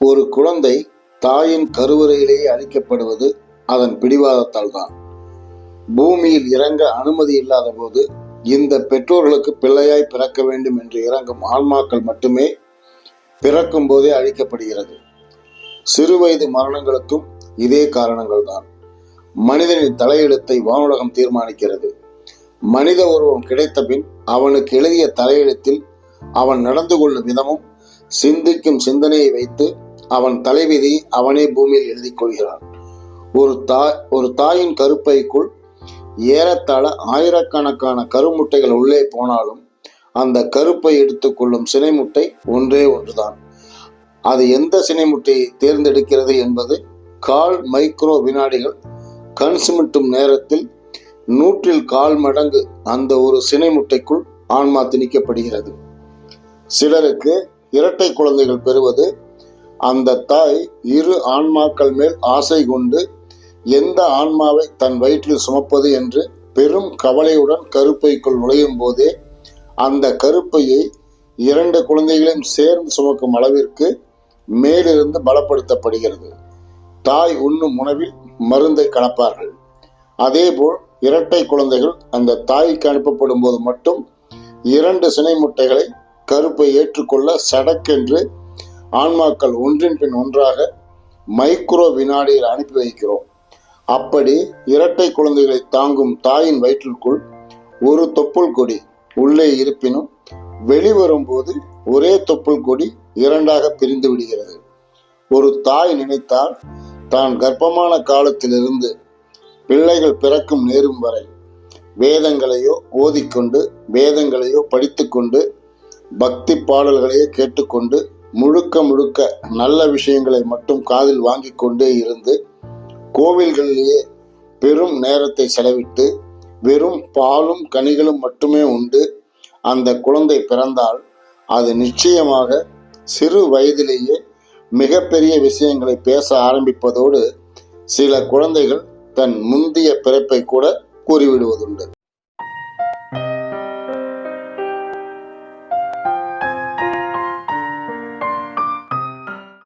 ஒரு குழந்தை தாயின் கருவறையிலேயே அழிக்கப்படுவது அதன் பிடிவாதத்தால் தான். பூமியில் இறங்க அனுமதி இல்லாத போது இந்த பெற்றோர்களுக்கு பிள்ளையாய் பிறக்க வேண்டும் என்று இறங்கும் ஆன்மாக்கள் மட்டுமே பிறக்கும் போதே அழிக்கப்படுகிறது. சிறுவயது மரணங்களுக்கும் இதே காரணங்கள் தான். மனிதனின் தலையெழுத்தை வானுலகம் தீர்மானிக்கிறது. மனித உருவம் கிடைத்த பின் அவனுக்கு எழுதிய தலையெழுத்தில் அவன் நடந்து கொள்ளும் விதமும் சிந்திக்கும் சிந்தனையை வைத்து அவன் தலைவிதி அவனே பூமியில் எழுதி கொள்கிறான். ஒரு தாயின் கருப்பைக்குள் ஏறத்தாழ ஆயிரக்கணக்கான கருமுட்டைகள் உள்ளே போனாலும் அந்த கருப்பை எடுத்துக்கொள்ளும் சினைமுட்டை ஒன்றே ஒன்றுதான். அது எந்த சினைமுட்டையை தேர்ந்தெடுக்கிறது என்பது கால் மைக்ரோ வினாடிகள் கண் சிமிட்டும் நேரத்தில் 100 மடங்கு அந்த ஒரு சினைமுட்டைக்குள் ஆன்மா திணிக்கப்படுகிறது. சிலருக்கு இரட்டை குழந்தைகள் பெறுவது அந்த தாய் இரு ஆன்மாக்கள் மேல் ஆசை கொண்டு எந்த ஆன்மாவை தன் வயிற்றில் சுமப்பது என்று பெரும் கவலையுடன் கருப்பைக்குள் நுழையும் போதே அந்த கருப்பையை 2 குழந்தைகளையும் சேர்ந்து சுமக்கும் அளவிற்கு மேலிருந்து பலப்படுத்தப்படுகிறது. தாய் உண்ணும் உணவில் மருந்தை கலப்பார்கள். அதேபோல் இரட்டை குழந்தைகள் அந்த தாய்க்கு அனுப்பப்படும் போது மட்டும் 2 சினை முட்டைகளை கருப்பை ஏற்றுக்கொள்ள சடக்கென்று ஆன்மாக்கள் ஒன்றின் பின் ஒன்றாக மைக்ரோ வினாடியில் அனுப்பி வைக்கிறோம். அப்படி இரட்டை குழந்தைகளை தாங்கும் தாயின் வயிற்றிற்குள் ஒரு தொப்புள் கொடி உள்ளே இருப்பினும் வெளிவரும் போது ஒரே தொப்புள் கொடி 2ஆக பிரிந்து விடுகிறது. ஒரு தாய் நினைத்தால் தான் கர்ப்பமான காலத்திலிருந்து பிள்ளைகள் பிறக்கும் நேரும் வரை வேதங்களையோ ஓதிக்கொண்டு வேதங்களையோ படித்துக்கொண்டு பக்தி பாடல்களையே கேட்டுக்கொண்டு முழுக்க நல்ல விஷயங்களை மட்டும் காதில் வாங்கி கொண்டே இருந்து கோவில்களிலேயே பெரும் நேரத்தை செலவிட்டு வெறும் பாலும் கனிகளும் மட்டுமே உண்டு அந்த குழந்தை பிறந்தால் அது நிச்சயமாக சிறு வயதிலேயே மிகப்பெரிய விஷயங்களை பேச ஆரம்பிப்பதோடு சில குழந்தைகள் தன் முந்திய பிறப்பை கூட கூறிவிடுவதுண்டு.